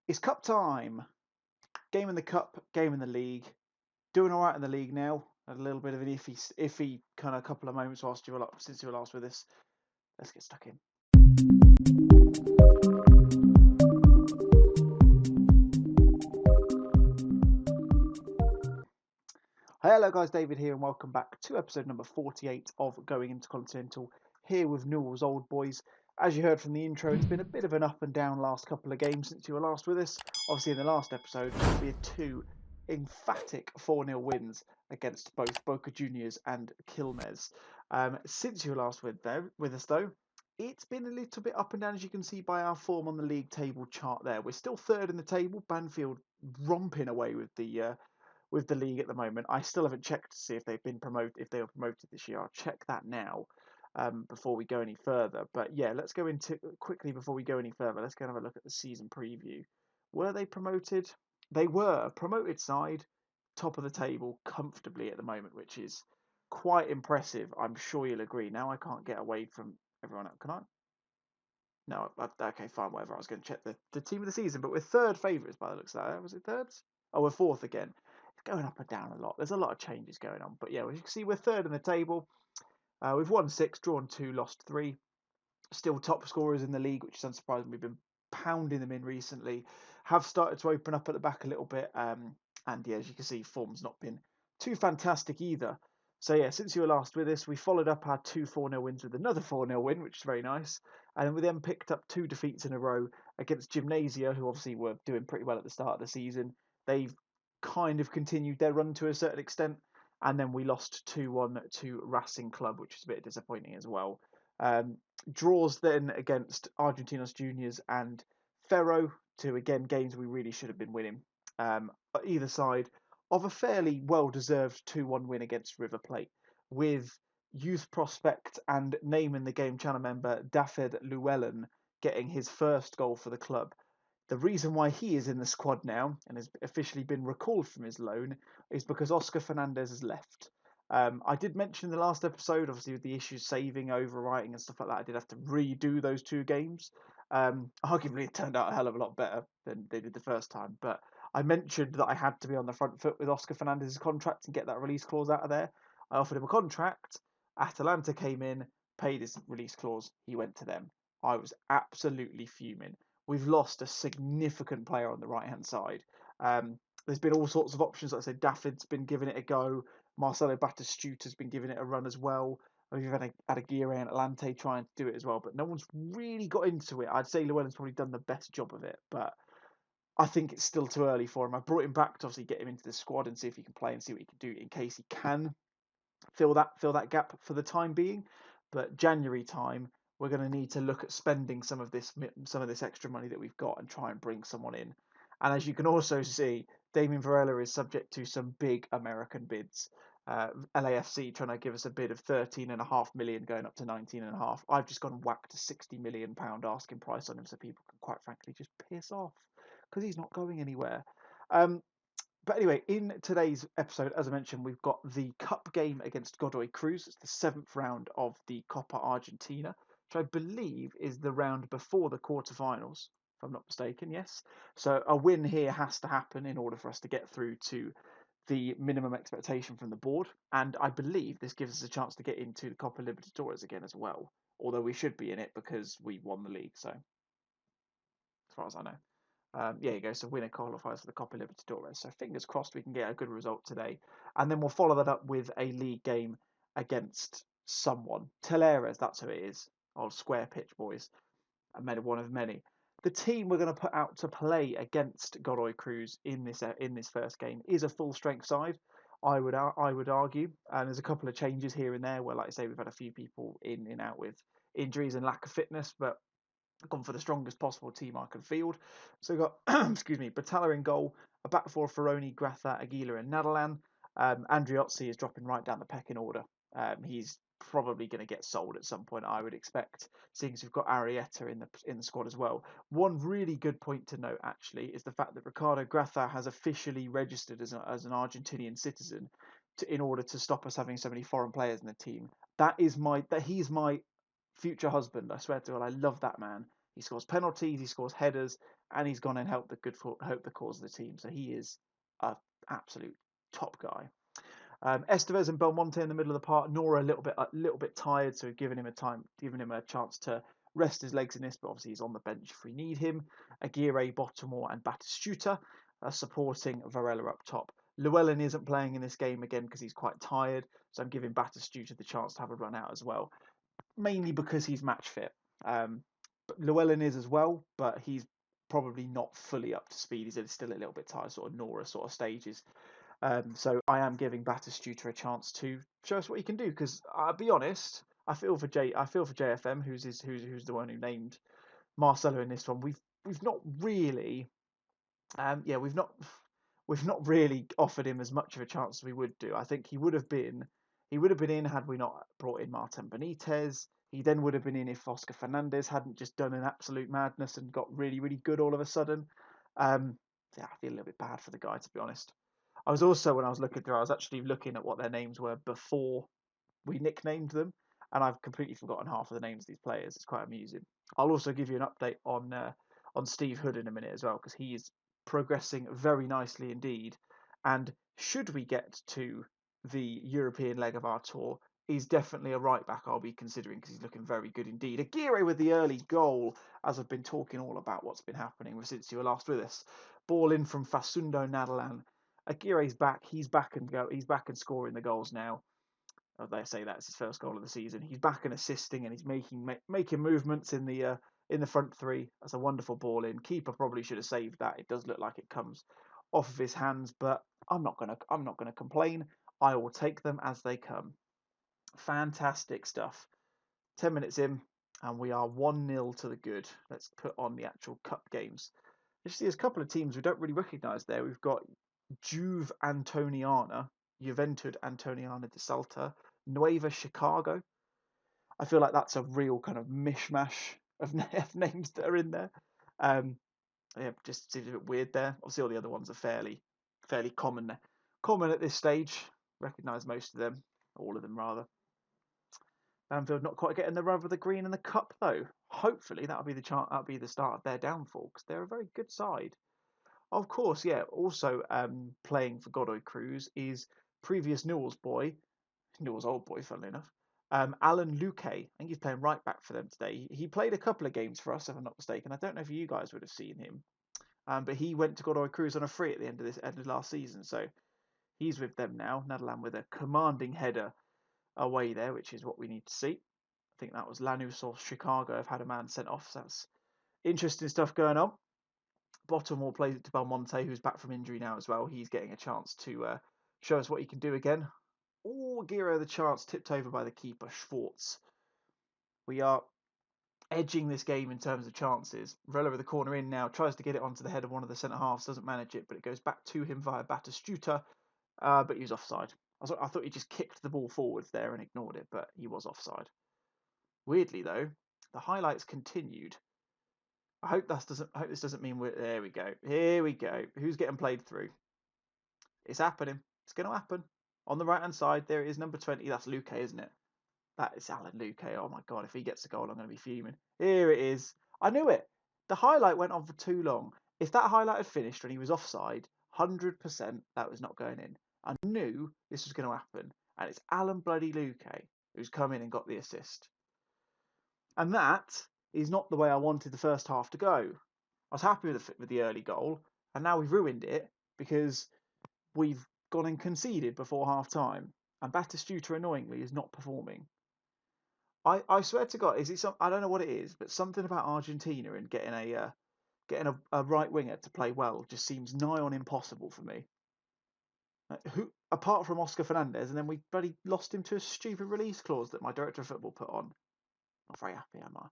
It's cup time. Game in the cup, game in the league. Doing all right in the league now. Had a little bit of an iffy kind of couple of moments since you were last with us. Let's get stuck in. Hello guys, David here, and welcome back to episode number 48 of Going Intercontinental. Here with Newell's old boys. As you heard from the intro, it's been a bit of an up and down last couple of games since you were last with us. Obviously, in the last episode, we had two emphatic 4-0 wins against both Boca Juniors and Quilmes. Since you were last with us, though, it's been a little bit up and down, as you can see by our form on the league table chart there. We're still third in the table, Banfield romping away with the league at the moment. I still haven't checked to see if they've been promoted, if they were promoted this year. I'll check that now before we go any further. But yeah, let's go into quickly before we go any further. Let's go and have a look at the season preview. Were they promoted? They were a promoted side, top of the table comfortably at the moment, which is quite impressive. I'm sure you'll agree. Now I can't get away from everyone else, can I? No, okay, fine, whatever. I was going to check the team of the season, but we're third favourites by the looks of that. Was it thirds? Oh, we're fourth again. It's going up and down a lot. There's a lot of changes going on. But yeah, as you can see, we're third in the table. We've won 6, drawn 2, lost 3. Still top scorers in the league, which is unsurprising. We've been pounding them in recently. Have started to open up at the back a little bit. And yeah, as you can see, form's not been too fantastic either. So yeah, since you were last with us, we followed up our 2 4-0 wins with another 4-0 win, which is very nice. And we then picked up 2 defeats in a row against Gymnasia, who obviously were doing pretty well at the start of the season. They've kind of continued their run to a certain extent. And then we lost 2-1 to Racing Club, which is a bit disappointing as well. Draws then against Argentinos Juniors and Ferro, to again games we really should have been winning. Either side of a fairly well-deserved 2-1 win against River Plate, with youth prospect and name in the game channel member Dafydd Llewellyn getting his first goal for the club. The reason why he is in the squad now and has officially been recalled from his loan is because Oscar Fernandez has left. I did mention in the last episode, obviously with the issues saving, overwriting and stuff like that, I did have to redo those 2 games. Arguably it turned out a hell of a lot better than they did the first time, but I mentioned that I had to be on the front foot with Oscar Fernandez's contract and get that release clause out of there. I offered him a contract. Atalanta came in, paid his release clause. He went to them. I was absolutely fuming. We've lost a significant player on the right-hand side. There's been all sorts of options. Like I said, Dafydd's been giving it a go. Marcelo Batitsuta has been giving it a run as well. We've had Aguirre and Atlante trying to do it as well, but no one's really got into it. I'd say Llewellyn's probably done the best job of it, but I think it's still too early for him. I brought him back to obviously get him into the squad and see if he can play and see what he can do in case he can fill that gap for the time being. But January time, we're going to need to look at spending some of this extra money that we've got and try and bring someone in. And as you can also see, Damien Varela is subject to some big American bids. LAFC trying to give us a bid of 13.5 million, going up to 19.5. I've just gone whacked a £60 million asking price on him, so people can quite frankly just piss off because he's not going anywhere. But anyway, in today's episode, as I mentioned, we've got the cup game against Godoy Cruz. It's the 7th round of the Copa Argentina, which I believe is the round before the quarterfinals, if I'm not mistaken, yes. So a win here has to happen in order for us to get through to the minimum expectation from the board. And I believe this gives us a chance to get into the Copa Libertadores again as well. Although we should be in it because we won the league, so as far as I know. Yeah, you go. So winner qualifies for the Copa Libertadores. So fingers crossed we can get a good result today. And then we'll follow that up with a league game against someone. Teleres, that's who it is. Old square pitch boys. I made one of many. The team we're going to put out to play against Godoy Cruz in this first game is a full strength side. I would argue, and there's a couple of changes here and there where, like I say, we've had a few people in and out with injuries and lack of fitness, but I've gone for the strongest possible team I could field. So we've got, excuse me, Batalla in goal, a back four of Ferroni, Gratha, Aguilar and Nadalan. Andriozzi is dropping right down the pecking order. He's probably going to get sold at some point, I would expect, seeing as we've got Arietta in the squad as well. One really good point to note, actually, is the fact that Ricardo Gratha has officially registered as an Argentinian citizen in order to stop us having so many foreign players in the team. He's my future husband. I swear to God, I love that man. He scores penalties, he scores headers, and he's gone and helped the cause of the team. So he is an absolute top guy. Estevez and Belmonte in the middle of the park. Nora a little bit tired, so giving him a chance to rest his legs in this. But obviously he's on the bench if we need him. Aguirre, Bottomore, and Batitsuta supporting Varela up top. Llewellyn isn't playing in this game again because he's quite tired, so I'm giving Batistute the chance to have a run out as well, mainly because he's match fit. But Llewellyn is as well, but he's probably not fully up to speed. He's still a little bit tired, sort of Nora sort of stages. So I am giving Batistute a chance to show us what he can do. Because I'll be honest, I feel for JFM, who's the one who named Marcelo in this one. We've not really, we've not really offered him as much of a chance as we would do. I think he would have been in had we not brought in Martin Benitez. He then would have been in if Oscar Fernandez hadn't just done an absolute madness and got really, really good all of a sudden. I feel a little bit bad for the guy, to be honest. I was also, when I was looking through, I was actually looking at what their names were before we nicknamed them, and I've completely forgotten half of the names of these players. It's quite amusing. I'll also give you an update on Steve Hood in a minute as well, because he is progressing very nicely indeed. And should we get to the European leg of our tour, he's definitely a right back I'll be considering because he's looking very good indeed. Aguirre with the early goal, as I've been talking all about what's been happening since you were last with us. Ball in from Facundo Nadalan. Aguirre's back. He's back and scoring the goals now. They say that's his first goal of the season. He's back and assisting, and he's making movements in the front three. That's a wonderful ball in. Keeper probably should have saved that. It does look like it comes off of his hands, but I'm not gonna complain. I will take them as they come. Fantastic stuff. 10 minutes in, and we are 1-0 to the good. Let's put on the actual cup games. There's a couple of teams we don't really recognise there. We've got Juve Antoniana, Juventud Antoniana de Salta, Nueva Chicago. I feel like that's a real kind of mishmash of names that are in there. Yeah, just seems a bit weird there. Obviously, all the other ones are fairly common at this stage. Recognise most of them, all of them rather. Banfield not quite getting the rub of the green in the cup though. Hopefully that'll be the start of their downfall because they're a very good side. Of course, yeah. Also playing for Godoy Cruz is previous Newell's old boy, funnily enough. Alan Luque. I think he's playing right back for them today. He played a couple of games for us, if I'm not mistaken. I don't know if you guys would have seen him, but he went to Godoy Cruz on a free at the end of last season, so he's with them now. Nadalan with a commanding header away there, which is what we need to see. I think that was Lanús or Chicago have had a man sent off. So that's interesting stuff going on. Bottomore plays it to Belmonte, who's back from injury now as well. He's getting a chance to show us what he can do again. Oh, Giro the chance tipped over by the keeper, Schwartz. We are edging this game in terms of chances. Varela with the corner in now, tries to get it onto the head of one of the centre-halves, doesn't manage it, but it goes back to him via Batistuta, but he was offside. I thought he just kicked the ball forwards there and ignored it, but he was offside. Weirdly, though, the highlights continued. I hope this doesn't mean we're... There we go. Here we go. Who's getting played through? It's happening. It's going to happen. On the right-hand side, there it is, number 20. That's Luque, isn't it? That is Alan Luque. Oh, my God. If he gets a goal, I'm going to be fuming. Here it is. I knew it. The highlight went on for too long. If that highlight had finished when he was offside, 100% that was not going in. I knew this was going to happen. And it's Alan bloody Luque who's come in and got the assist. And that is not the way I wanted the first half to go. I was happy with the early goal, and now we've ruined it because we've gone and conceded before half time, and Batistuta annoyingly is not performing. I swear to God, is it some? I don't know what it is, but something about Argentina and getting a right winger to play well just seems nigh on impossible for me. Who, apart from Oscar Fernandez, and then we bloody lost him to a stupid release clause that my director of football put on. Not very happy, am I?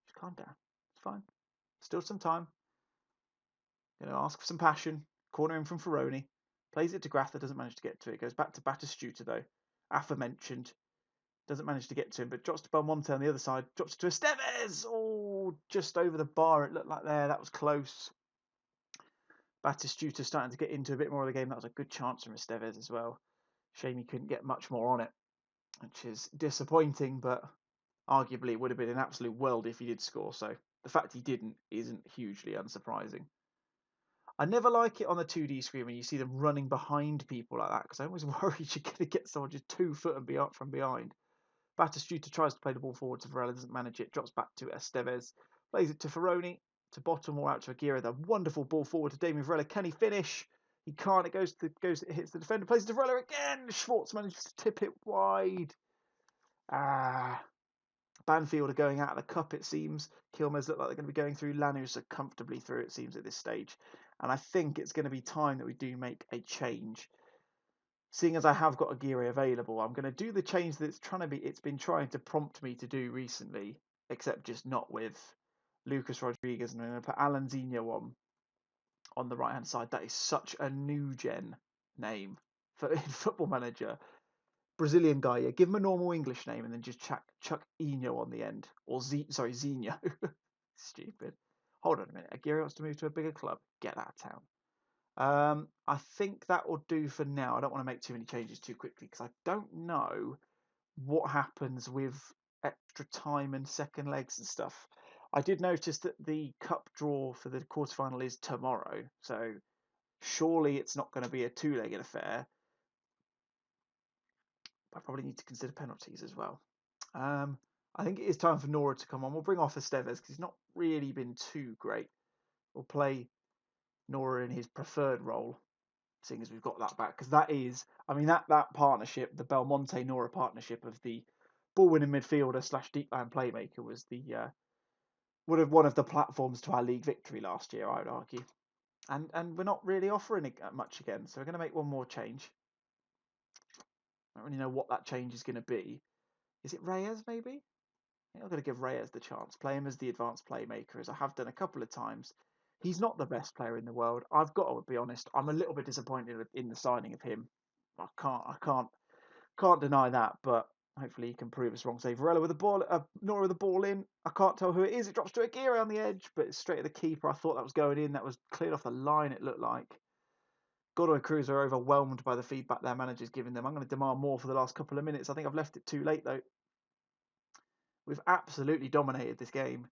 Just calm down. It's fine. Still some time. Ask for some passion. Corner in from Ferroni. Plays it to Graffa, doesn't manage to get to it. Goes back to Batistuta though. Aforementioned. Doesn't manage to get to him, but drops to Belmonte on the other side. Drops to Estevez. Oh, just over the bar. It looked like there. That was close. Batistuta starting to get into a bit more of the game. That was a good chance from Estevez as well. Shame he couldn't get much more on it, which is disappointing, but arguably it would have been an absolute world if he did score. So The fact he didn't isn't hugely unsurprising. I never like it on the 2D screen when you see them running behind people like that, because I'm always worried you're going to get someone just 2 foot and from behind. Batitsuta tries to play the ball forward to Voren, doesn't manage it, drops back to Estevez, plays it to Ferroni, to Bottlemore, out to Aguirre. The wonderful ball forward to Damien Varela. Can he finish? He can't. It it hits the defender, plays it to Varela again. Schwartz manages to tip it wide. Banfield are going out of the cup, it seems. Kilmer's look like they're going to be going through. Lanús are comfortably through, it seems, at this stage. And I think it's going to be time that we do make a change. Seeing as I have got Aguirre available, I'm going to do the change that it's been trying to prompt me to do recently, except just not with Lucas Rodriguez. And I'm going to put Alan Zinho on the right hand side. That is such a new gen name for in Football Manager. Brazilian guy, yeah. Give him a normal English name and then just chuck Eno on the end. Or Zinho. Stupid. Hold on a minute. Aguirre wants to move to a bigger club. Get out of town. I think that will do for now. I don't want to make too many changes too quickly because I don't know what happens with extra time and second legs and stuff. I did notice that the cup draw for the quarterfinal is tomorrow, so surely it's not going to be a 2-legged affair. I probably need to consider penalties as well. I think it is time for Nora to come on. We'll bring off Estevez because he's not really been too great. We'll play Nora in his preferred role, seeing as we've got that back. Because that is, I mean, that partnership, the Belmonte-Nora partnership of the ball-winning midfielder / deep line playmaker was one of the platforms to our league victory last year, I would argue. And we're not really offering much again, so we're going to make one more change. I don't really know what that change is going to be. Is it Reyes, maybe? I think I'm going to give Reyes the chance. Play him as the advanced playmaker, as I have done a couple of times. He's not the best player in the world. I've got to be honest. I'm a little bit disappointed in the signing of him. I can't deny that. But hopefully he can prove us wrong. Say Varela with the ball, Nora with the ball in. I can't tell who it is. It drops to Aguirre on the edge, but it's straight at the keeper. I thought that was going in. That was cleared off the line. It looked like. Godoy Cruz are overwhelmed by the feedback their manager's giving them. I'm going to demand more for the last couple of minutes. I think I've left it too late, though. We've absolutely dominated this game.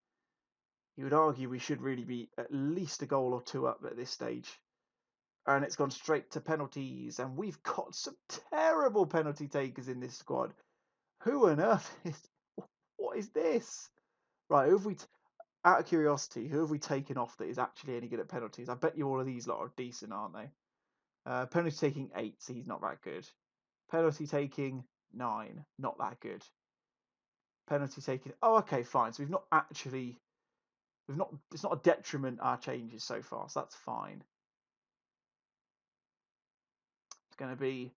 You would argue we should really be at least a goal or two up at this stage. And it's gone straight to penalties. And we've got some terrible penalty takers in this squad. Who on earth is... What is this? Right, out of curiosity, who have we taken off that is actually any good at penalties? I bet you all of these lot are decent, aren't they? Penalty taking 8, so he's not that good. Penalty taking 9, not that good. Penalty taking... Oh, okay, fine. So it's not a detriment, our changes so far, so that's fine. It's going to be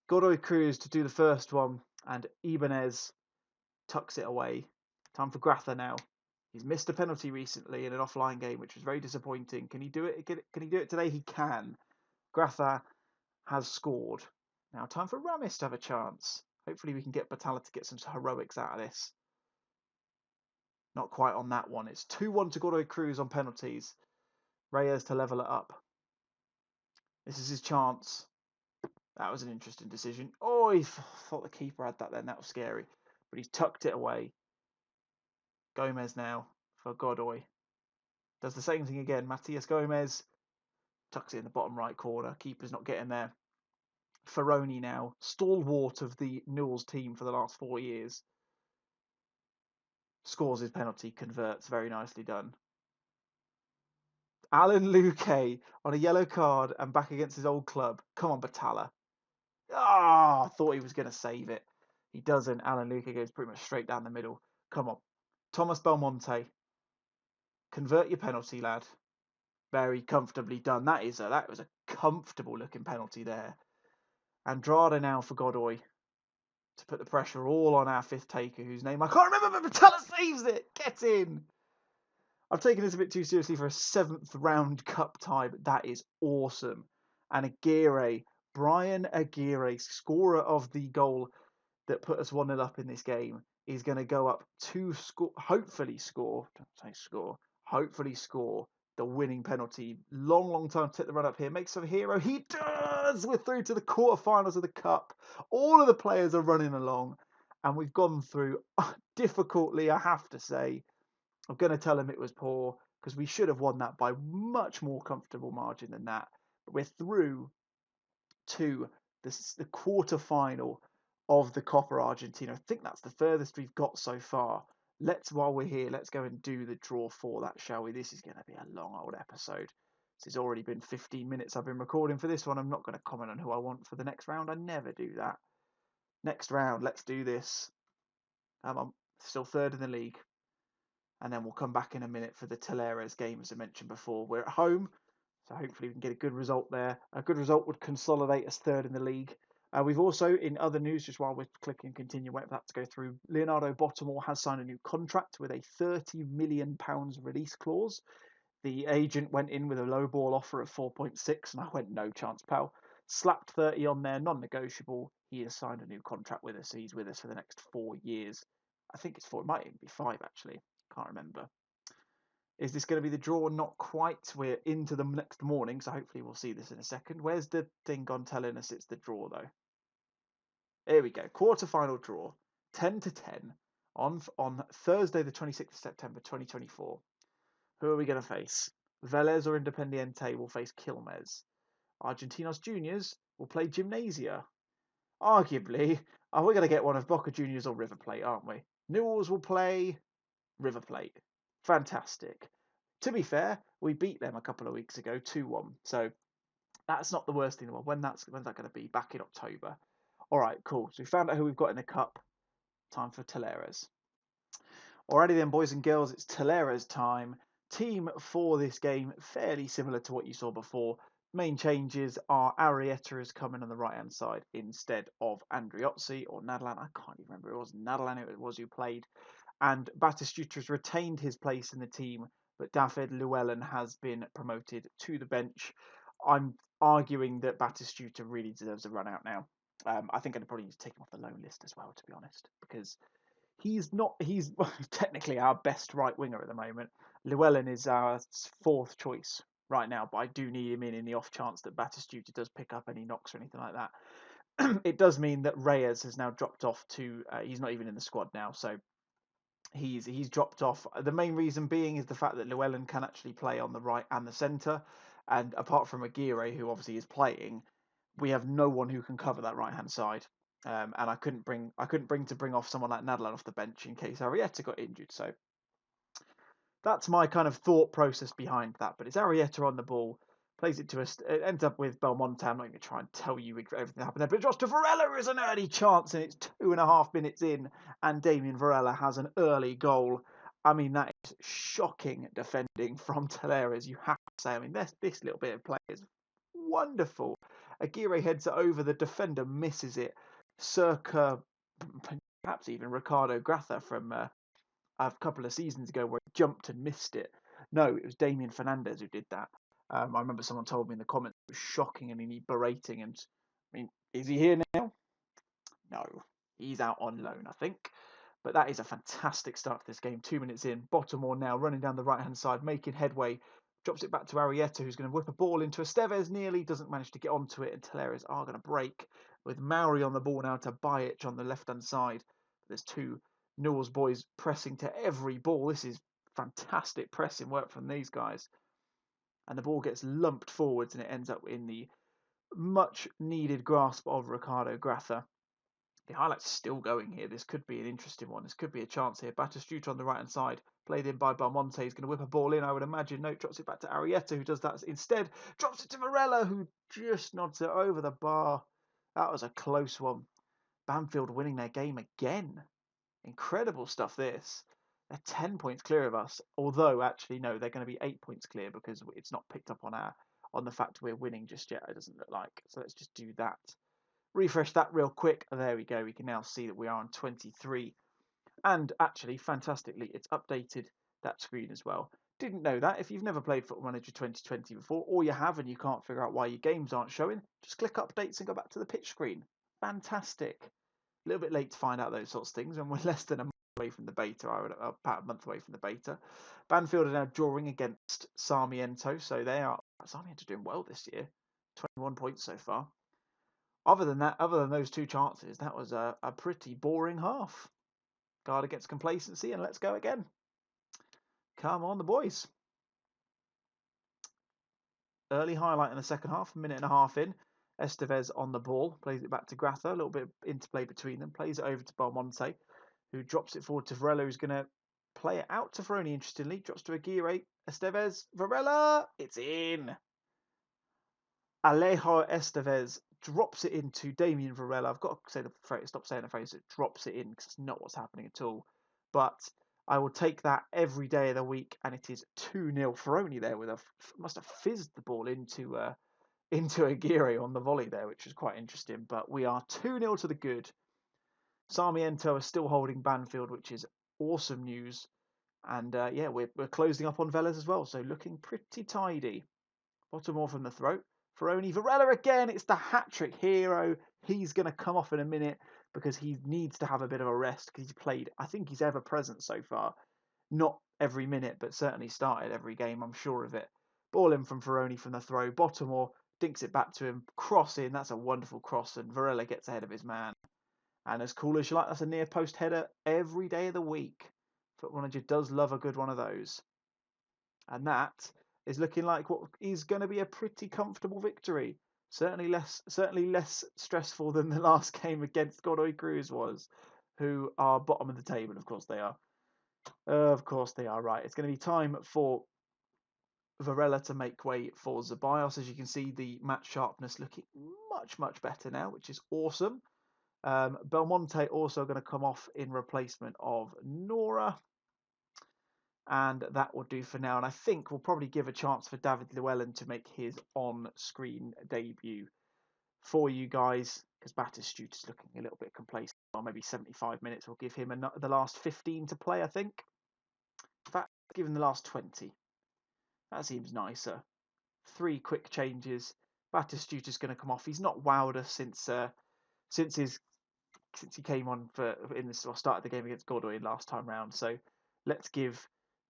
Godoy Cruz to do the first one, and Ibanez tucks it away. Time for Gratha now. He's missed a penalty recently in an offline game, which was very disappointing. Can he do it? Can he do it today? He can. Gratha has scored. Now time for Ramis to have a chance. Hopefully we can get Batalla to get some heroics out of this. Not quite on that one. It's 2-1 to Godoy Cruz on penalties. Reyes to level it up. This is his chance. That was an interesting decision. Oh, he thought the keeper had that then. That was scary. But he's tucked it away. Gomez now for Godoy. Does the same thing again. Matias Gomez tucks it in the bottom right corner. Keeper's not getting there. Ferroni now, stalwart of the Newell's team for the last 4 years. Scores his penalty, converts. Very nicely done. Alan Luque on a yellow card and back against his old club. Come on, Batalla. I thought he was going to save it. He doesn't. Alan Luque goes pretty much straight down the middle. Come on. Thomas Belmonte. Convert your penalty, lad. Very comfortably done. That was a comfortable looking penalty there. Andrada now for Godoy to put the pressure all on our fifth taker, whose name I can't remember, but Batalla saves it. Get in. I've taken this a bit too seriously for a 7th round cup tie, but that is awesome. And Aguirre, Brian Aguirre, scorer of the goal that put us 1-0 up in this game, is going to go up to hopefully score the winning penalty. Long time to take the run up here. Makes a hero. He does! We're through to the quarterfinals of the cup. All of the players are running along, and we've gone through difficultly, I have to say. I'm going to tell them it was poor because we should have won that by much more comfortable margin than that. But we're through to the quarter final of the Copa Argentina. I think that's the furthest we've got so far. While we're here, let's go and do the draw for that, shall we? This is going to be a long old episode. This has already been 15 minutes I've been recording for this one. I'm not going to comment on who I want for the next round. I never do that. Next round, let's do this. I'm still third in the league. And then we'll come back in a minute for the Talleres game, as I mentioned before. We're at home, so hopefully we can get a good result there. A good result would consolidate us third in the league. We've also, in other news, just while we're clicking continue, wait for that to go through, Leonardo Bottlemore has signed a new contract with a £30 million release clause. The agent went in with a low ball offer of 4.6, and I went, no chance, pal. Slapped 30 on there, non-negotiable. He has signed a new contract with us. He's with us for the next 4 years. I think it's 4. It might even be 5, actually. Can't remember. Is this going to be the draw? Not quite. We're into the next morning, so hopefully we'll see this in a second. Where's the thing gone telling us it's the draw, though? Here we go. Quarter-final draw. 10 to 10 on Thursday, the 26th of September, 2024. Who are we going to face? Vélez or Independiente will face Quilmes. Argentinos Juniors will play Gimnasia. Arguably, we're going to get one of Boca Juniors or River Plate, aren't we? Newell's will play River Plate. Fantastic. To be fair, we beat them a couple of weeks ago, 2-1. So that's not the worst thing in the world. When's that going to be? Back in October. All right, cool. So we found out who we've got in the cup. Time for Talleres. Alrighty then, boys and girls, it's Talleres time. Team for this game, fairly similar to what you saw before. Main changes are Arrieta is coming on the right-hand side instead of Andriozzi or Nadalan. I can't even remember. It was Nadalan it was who played. And Batitsuta has retained his place in the team, but Dafydd Llewellyn has been promoted to the bench. I'm arguing that Batitsuta really deserves a run out now. I think I'd probably need to take him off the loan list as well, to be honest, because he's technically our best right winger at the moment. Llewellyn is our 4th choice right now, but I do need him in the off chance that Batitsuta does pick up any knocks or anything like that. It does mean that Reyes has now dropped off to, he's not even in the squad now, so he's dropped off. The main reason being is the fact that Llewellyn can actually play on the right and the centre, and apart from Aguirre, who obviously is playing, we have no one who can cover that right hand side. And I couldn't bring off someone like Nadalan off the bench in case Arrieta got injured. So that's my kind of thought process behind that. But it's Arrieta on the ball, plays it to us. It ends up with Belmonte. I'm not going to try and tell you everything that happened there, but it drops to Varela as an early chance, and it's 2.5 minutes in, and Damien Varela has an early goal. I mean, that is shocking defending from Talleres, you have to say. I mean, this little bit of play is wonderful. Aguirre heads it over, the defender misses it. Circa, perhaps even Ricardo Graça from a couple of seasons ago where he jumped and missed it. No, it was Damien Fernandez who did that. I remember someone told me in the comments it was shocking and he needed berating. And I mean, is he here now? No, he's out on loan, I think. But that is a fantastic start to this game. 2 minutes in, Bottlemore now running down the right-hand side, making headway. Drops it back to Arrieta, who's going to whip a ball into Estevez nearly. Doesn't manage to get onto it, and Talleres are going to break with Mauri on the ball now to Bajic on the left-hand side. There's 2 Newell's boys pressing to every ball. This is fantastic pressing work from these guys. And the ball gets lumped forwards, and it ends up in the much-needed grasp of Ricardo Graça. The highlight's still going here. This could be an interesting one. This could be a chance here. Batitsuta on the right-hand side, played in by Belmonte. He's going to whip a ball in, I would imagine. No, drops it back to Arrieta, who does that instead. Drops it to Varela, who just nods it over the bar. That was a close one. Banfield winning their game again. Incredible stuff, this. They're 10 points clear of us. Although, actually, no, they're going to be 8 points clear because it's not picked up on the fact we're winning just yet, it doesn't look like. So let's just do that. Refresh that real quick. There we go. We can now see that we are on 23. And actually, fantastically, it's updated that screen as well. Didn't know that. If you've never played Football Manager 2020 before, or you have and you can't figure out why your games aren't showing, just click updates and go back to the pitch screen. Fantastic. A little bit late to find out those sorts of things, and we're less than a month away from the beta. About a month away from the beta. Banfield are now drawing against Sarmiento, so Sarmiento doing well this year. 21 points so far. Other than those 2 chances, that was a pretty boring half. Guard against complacency, and let's go again. Come on, the boys. Early highlight in the second half, a minute and a half in. Estevez on the ball, plays it back to Gratha, a little bit of interplay between them, plays it over to Belmonte, who drops it forward to Varela, who's going to play it out to Ferroni, interestingly. Drops to Aguirre, Estevez, Varela, it's in. Alejo Estevez drops it into Damien Varela. I've got to say the phrase, stop saying the phrase, it drops it in, because it's not what's happening at all. But I will take that every day of the week, and it is 2-0. Ferroni there must have fizzed the ball into Aguirre on the volley there, which is quite interesting. But we are 2-0 to the good. Sarmiento is still holding Banfield, which is awesome news. And yeah, we're closing up on Velez as well, so looking pretty tidy. Baltimore from the throat. Ferroni, Varela again. It's the hat-trick hero. He's going to come off in a minute because he needs to have a bit of a rest because he's played, I think he's ever present so far. Not every minute, but certainly started every game, I'm sure of it. Ball in from Ferroni from the throw. Baltimore dinks it back to him. Cross in. That's a wonderful cross, and Varela gets ahead of his man. And as cool as you like, that's a near post header every day of the week. Football Manager does love a good one of those. And that is looking like what is going to be a pretty comfortable victory. Certainly less stressful than the last game against Godoy Cruz was, who are bottom of the table. Of course they are. Of course they are, right. It's going to be time for Varela to make way for Zeballos. As you can see, the match sharpness looking much, much better now, which is awesome. Belmonte also going to come off in replacement of Nora. And that will do for now. And I think we'll probably give a chance for Dafydd Llewellyn to make his on-screen debut for you guys, because Batitsuta is looking a little bit complacent. Or maybe 75 minutes. We'll give him the last 15 to play, I think. In fact, give him the last 20. That seems nicer. 3 quick changes. Batitsuta is going to come off. He's not wowed us since he came on started the game against Godoy last time round. So let's give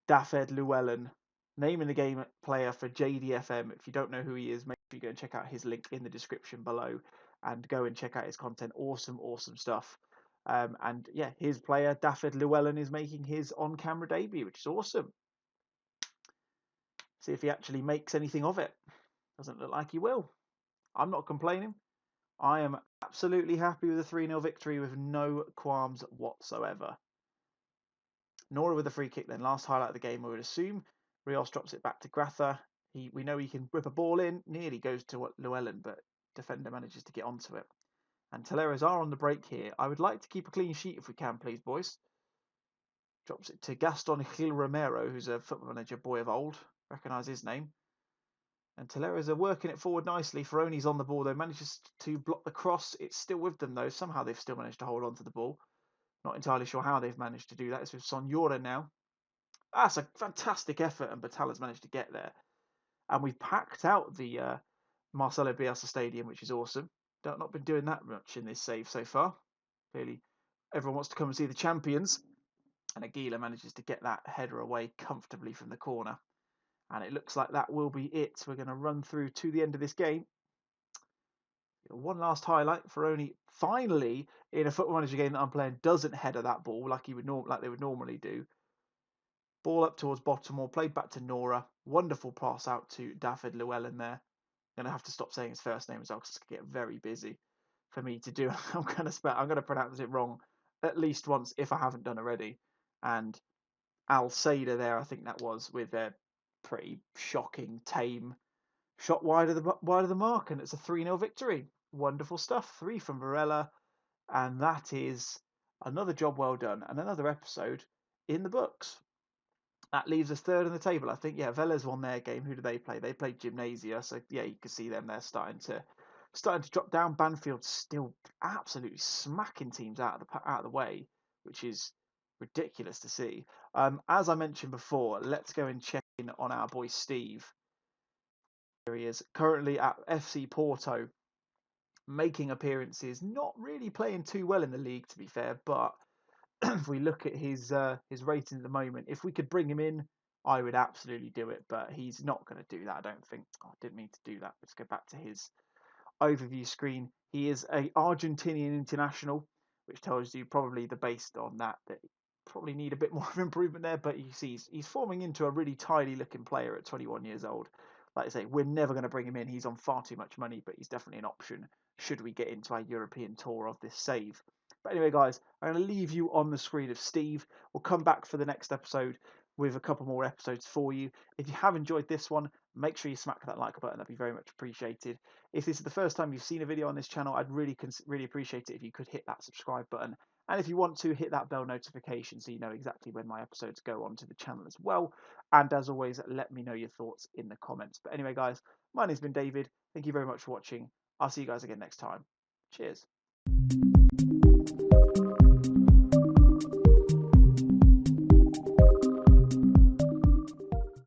Dafydd Llewellyn, name in the game player for JDFM. If you don't know who he is, make sure you go and check out his link in the description below and go and check out his content. Awesome stuff. And yeah, his player Dafydd Llewellyn is making his on-camera debut, which is awesome. See if he actually makes anything of it. Doesn't look like he will. I'm not complaining. I am absolutely happy with a 3-0 victory with no qualms whatsoever. Nora with a free kick then. Last highlight of the game, we would assume. Rios drops it back to Gratha. We know he can whip a ball in. Nearly goes to Llewellyn, but defender manages to get onto it. And Teleras are on the break here. I would like to keep a clean sheet if we can, please, boys. Drops it to Gaston Gil Romero, who's a Football Manager boy of old. Recognise his name. And Teleras are working it forward nicely. Ferroni's on the ball, though. Manages to block the cross. It's still with them, though. Somehow they've still managed to hold on to the ball. Not entirely sure how they've managed to do that. It's with Sonora now. That's a fantastic effort, and Batala's managed to get there. And we've packed out the Marcelo Bielsa Stadium, which is awesome. Not been doing that much in this save so far. Clearly, everyone wants to come and see the champions. And Aguila manages to get that header away comfortably from the corner. And it looks like that will be it. We're going to run through to the end of this game. One last highlight. Ferroni finally, in a Football Manager game that I'm playing, doesn't header that ball like they would normally do. Ball up towards Baltimore, played back to Nora. Wonderful pass out to Dafydd Llewellyn there. I'm going to have to stop saying his first name as well because it's going to get very busy for me to do. I'm going to pronounce it wrong at least once if I haven't done already. And Alceida there, I think that was, with their pretty shocking, tame shot wide of the mark, and it's a 3-0 victory. Wonderful stuff. 3 from Varela, and that is another job well done and another episode in the books. That leaves us third in the table, I think. Yeah, Velez won their game. Who do they play? They played Gymnasia, so yeah, you can see them there starting to drop down. Banfield still absolutely smacking teams out of the way, which is ridiculous to see. As I mentioned before, let's go and check in on our boy Steve. Here he is, currently at FC Porto, making appearances, not really playing too well in the league, to be fair, but if we look at his rating at the moment, if we could bring him in, I would absolutely do it, but he's not going to do that, I don't think. I didn't mean to do that. Let's go back to his overview screen. He is an Argentinian international, which tells you probably based on that probably need a bit more of improvement there, but you see he's forming into a really tidy looking player at 21 years old. Like I say, we're never going to bring him in. He's on far too much money, but he's definitely an option should we get into our European tour of this save. But anyway, guys, I'm going to leave you on the screen of Steve. We'll come back for the next episode with a couple more episodes for you. If you have enjoyed this one, make sure you smack that like button. That'd be very much appreciated. If this is the first time you've seen a video on this channel, I'd really appreciate it if you could hit that subscribe button. And if you want to, hit that bell notification so you know exactly when my episodes go onto the channel as well. And as always, let me know your thoughts in the comments. But anyway, guys, my name's been David. Thank you very much for watching. I'll see you guys again next time. Cheers.